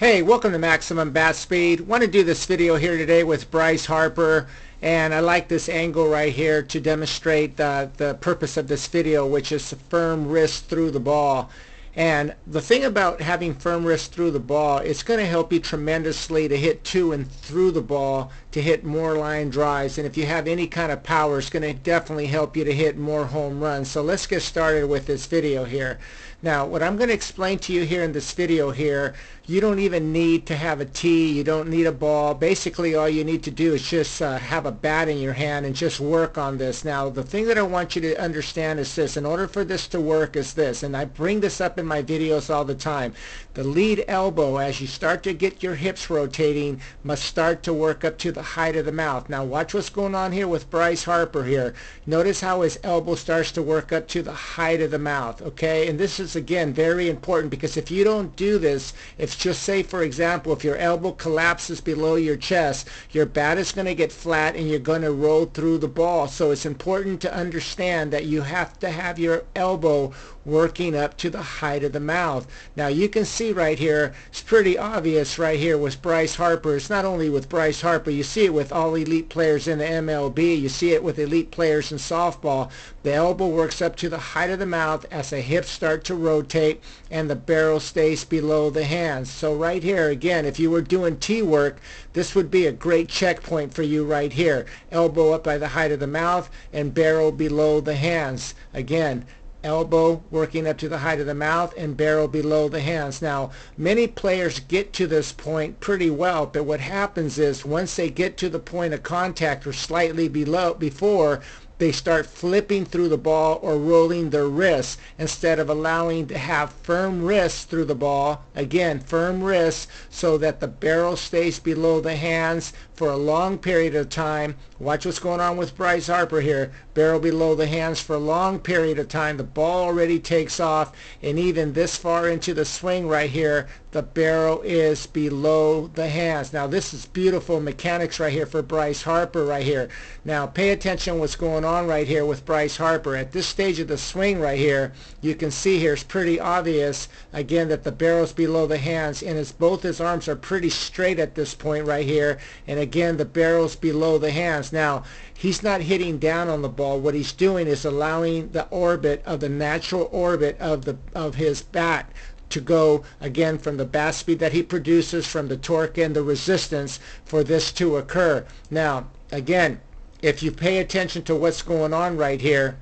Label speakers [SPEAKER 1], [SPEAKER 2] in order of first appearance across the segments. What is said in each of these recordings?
[SPEAKER 1] Hey, welcome to Maximum Bat Speed. Want to do this video here today with Bryce Harper, and I like this angle right here to demonstrate the purpose of this video, which is firm wrist through the ball. And the thing about having firm wrist through the ball, it's going to help you tremendously to hit to and through the ball, to hit more line drives. And if you have any kind of power, it's going to definitely help you to hit more home runs. So let's get started with this video here. Now, what I'm going to explain to you here in this video here, you don't even need to have a tee, you don't need a ball. Basically, all you need to do is just have a bat in your hand and just work on this. Now, the thing that I want you to understand is this. In order for this to work is this, and I bring this up in my videos all the time. The lead elbow, as you start to get your hips rotating, must start to work up to the height of the mouth. Now, watch what's going on here with Bryce Harper here. Notice how his elbow starts to work up to the height of the mouth, okay? And this is, again, very important, because if you don't do this, if just say, for example, if your elbow collapses below your chest, your bat is going to get flat and you're going to roll through the ball. So it's important to understand that you have to have your elbow working up to the height of the mouth. Now you can see right here, it's pretty obvious right here with Bryce Harper. It's not only with Bryce Harper, you see it with all elite players in the MLB, you see it with elite players in softball. The elbow works up to the height of the mouth as the hips start to rotate and the barrel stays below the hands. So right here, again, if you were doing tee work, this would be a great checkpoint for you right here. Elbow up by the height of the mouth and barrel below the hands. Again, elbow working up to the height of the mouth and barrel below the hands. Now, many players get to this point pretty well, but what happens is once they get to the point of contact or slightly below before, they start flipping through the ball or rolling their wrists instead of allowing to have firm wrists through the ball. Again, firm wrists so that the barrel stays below the hands for a long period of time. Watch what's going on with Bryce Harper here. Barrel below the hands for a long period of time. The ball already takes off, and even this far into the swing right here, the barrel is below the hands. Now this is beautiful mechanics right here for Bryce Harper right here. Now pay attention what's going on right here with Bryce Harper. At this stage of the swing right here, you can see here it's pretty obvious again that the barrel's below the hands, and both his arms are pretty straight at this point right here, and again the barrel's below the hands. Now he's not hitting down on the ball. What he's doing is allowing the orbit of the natural orbit of his bat to go again from the bat speed that he produces, from the torque and the resistance for this to occur. Now again, if you pay attention to what's going on right here,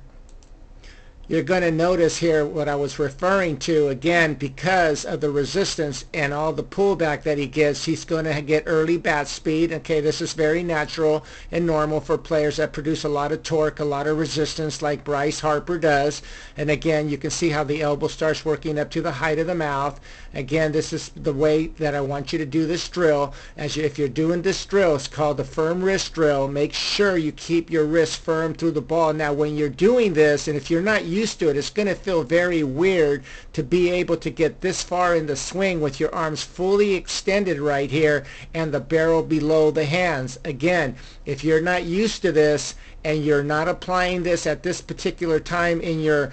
[SPEAKER 1] you're going to notice here what I was referring to. Again, because of the resistance and all the pullback that he gets, he's going to get early bat speed. Okay, this is very natural and normal for players that produce a lot of torque, a lot of resistance like Bryce Harper does. And again, you can see how the elbow starts working up to the height of the mouth. Again, this is the way that I want you to do this drill. If you're doing this drill, it's called the firm wrist drill. Make sure you keep your wrist firm through the ball. Now when you're doing this, and if you're not used to it, it's going to feel very weird to be able to get this far in the swing with your arms fully extended right here and the barrel below the hands. Again, if you're not used to this and you're not applying this at this particular time in your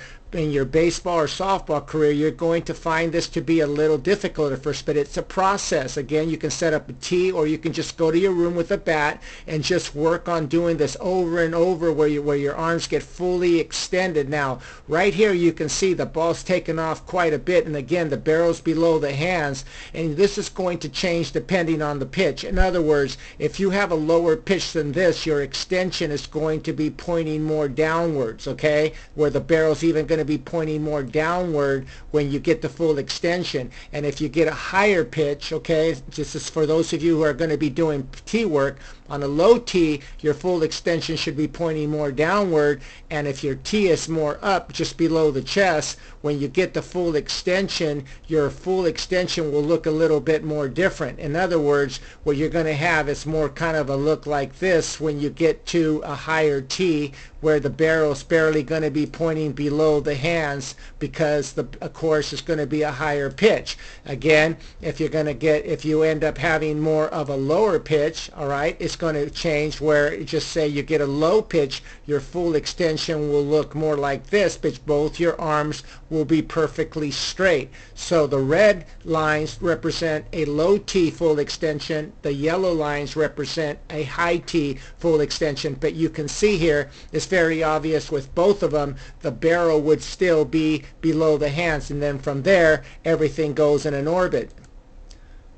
[SPEAKER 1] baseball or softball career, you're going to find this to be a little difficult at first, but it's a process. Again, you can set up a tee, or you can just go to your room with a bat and just work on doing this over and over where your arms get fully extended. Now right here you can see the ball's taken off quite a bit, and again the barrel's below the hands, and this is going to change depending on the pitch. In other words, if you have a lower pitch than this, your extension is going to be pointing more downwards, okay, where the barrel's even going to be pointing more downward when you get the full extension. And if you get a higher pitch, okay, this is for those of you who are going to be doing tee work, on a low tee your full extension should be pointing more downward, and if your tee is more up just below the chest, when you get the full extension, your full extension will look a little bit more different. In other words, what you're going to have is more kind of a look like this when you get to a higher tee, where the barrel's barely going to be pointing below the hands because of course it's going to be a higher pitch. Again, if you end up having more of a lower pitch, all right, it's going to change where, just say you get a low pitch, your full extension will look more like this, but both your arms will be perfectly straight. So the red lines represent a low T full extension, the yellow lines represent a high T full extension, but you can see here it's very obvious with both of them the barrel would still be below the hands, and then from there everything goes in an orbit.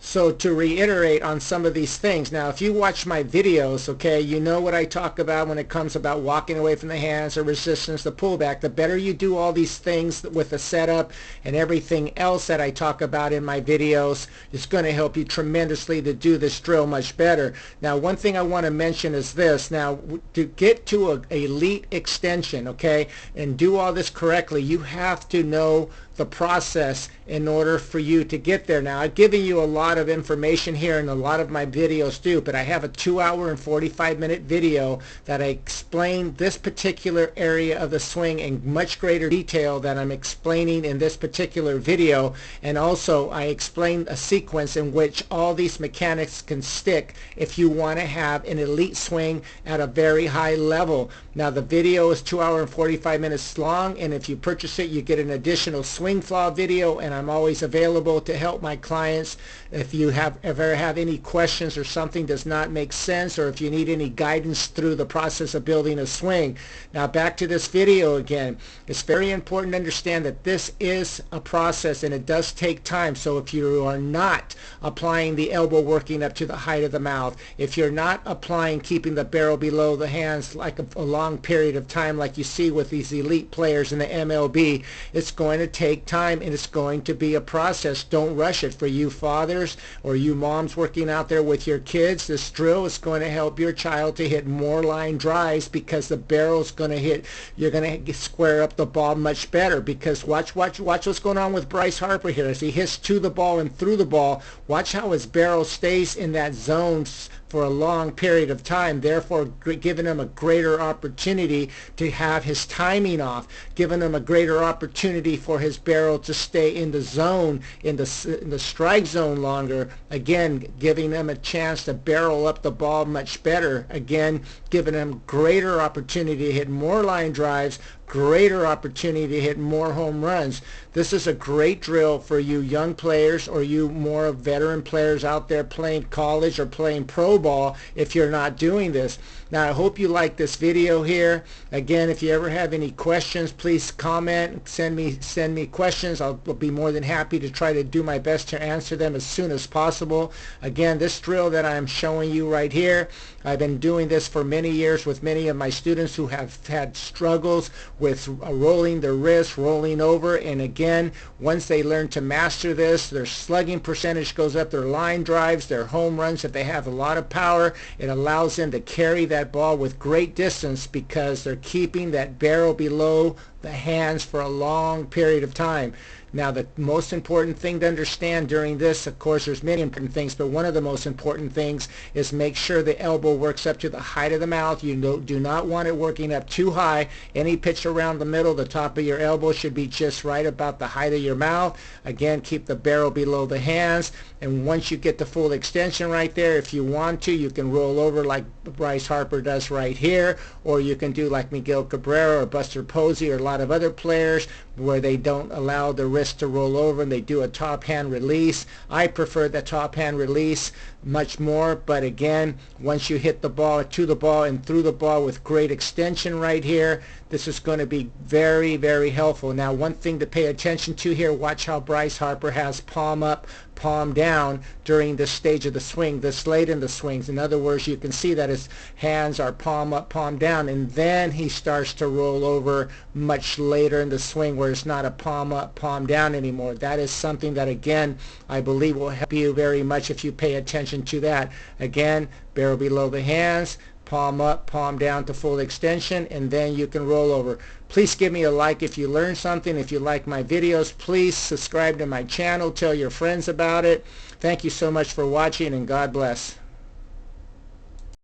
[SPEAKER 1] So to reiterate on some of these things, now if you watch my videos, okay, you know what I talk about when it comes about walking away from the hands, the resistance, the pullback. The better you do all these things with the setup and everything else that I talk about in my videos, it's going to help you tremendously to do this drill much better. Now one thing I want to mention is this. Now to get to an elite extension, okay, and do all this correctly, you have to know the process in order for you to get there. Now I've given you a lot of information here, and a lot of my videos do, but I have a 2-hour and 45-minute video that I explain this particular area of the swing in much greater detail than I'm explaining in this particular video, and also I explain a sequence in which all these mechanics can stick if you want to have an elite swing at a very high level. Now the video is 2 hours and 45 minutes long, and if you purchase it you get an additional swing flaw video, and I'm always available to help my clients if you ever have any questions or something does not make sense, or if you need any guidance through the process of building a swing. Now back to this video again. It's very important to understand that this is a process and it does take time. So if you are not applying the elbow working up to the height of the mouth, if you're not applying keeping the barrel below the hands like a long period of time like you see with these elite players in the MLB, it's going to take time and it's going to be a process. Don't rush it. For you fathers or you moms working out there with your kids, this drill is going to help your child to hit more line drives, because the barrel's going to hit, you're going to square up the ball much better. Because watch what's going on with Bryce Harper here as he hits to the ball and through the ball. Watch how his barrel stays in that zone for a long period of time, therefore giving him a greater opportunity to have his timing off, giving him a greater opportunity for his barrel to stay in the zone, in the strike zone longer, again giving him a chance to barrel up the ball much better, again giving him greater opportunity to hit more line drives, greater opportunity to hit more home runs. This is a great drill for you young players or you more veteran players out there playing college or playing pro ball if you're not doing this. Now I hope you like this video here. Again, if you ever have any questions, please comment, send me questions. I'll be more than happy to try to do my best to answer them as soon as possible. Again, this drill that I'm showing you right here, I've been doing this for many years with many of my students who have had struggles with rolling their wrist, rolling over, and again, once they learn to master this, their slugging percentage goes up, their line drives, their home runs, if they have a lot of power, it allows them to carry that ball with great distance because they're keeping that barrel below the hands for a long period of time. Now the most important thing to understand during this, of course there's many important things, but one of the most important things is make sure the elbow works up to the height of the mouth. You do not want it working up too high. Any pitch around the middle, the top of your elbow should be just right about the height of your mouth. Again, keep the barrel below the hands, and once you get the full extension right there, if you want to, you can roll over like Bryce Harper does right here, or you can do like Miguel Cabrera or Buster Posey or a lot of other players where they don't allow the wrist to roll over and they do a top hand release. I prefer the top hand release much more, but again, once you hit the ball, to the ball and through the ball with great extension right here, this is going to be very, very helpful. Now one thing to pay attention to here, watch how Bryce Harper has palm up, palm down during this stage of the swing, this late in the swings. In other words, you can see that his hands are palm up, palm down, and then he starts to roll over much later in the swing where it's not a palm up, palm down anymore. That is something that, again, I believe will help you very much if you pay attention to that. Again, barrel below the hands, palm up, palm down to full extension, and then you can roll over. Please give me a like if you learned something. If you like my videos, please subscribe to my channel. Tell your friends about it. Thank you so much for watching, and God bless.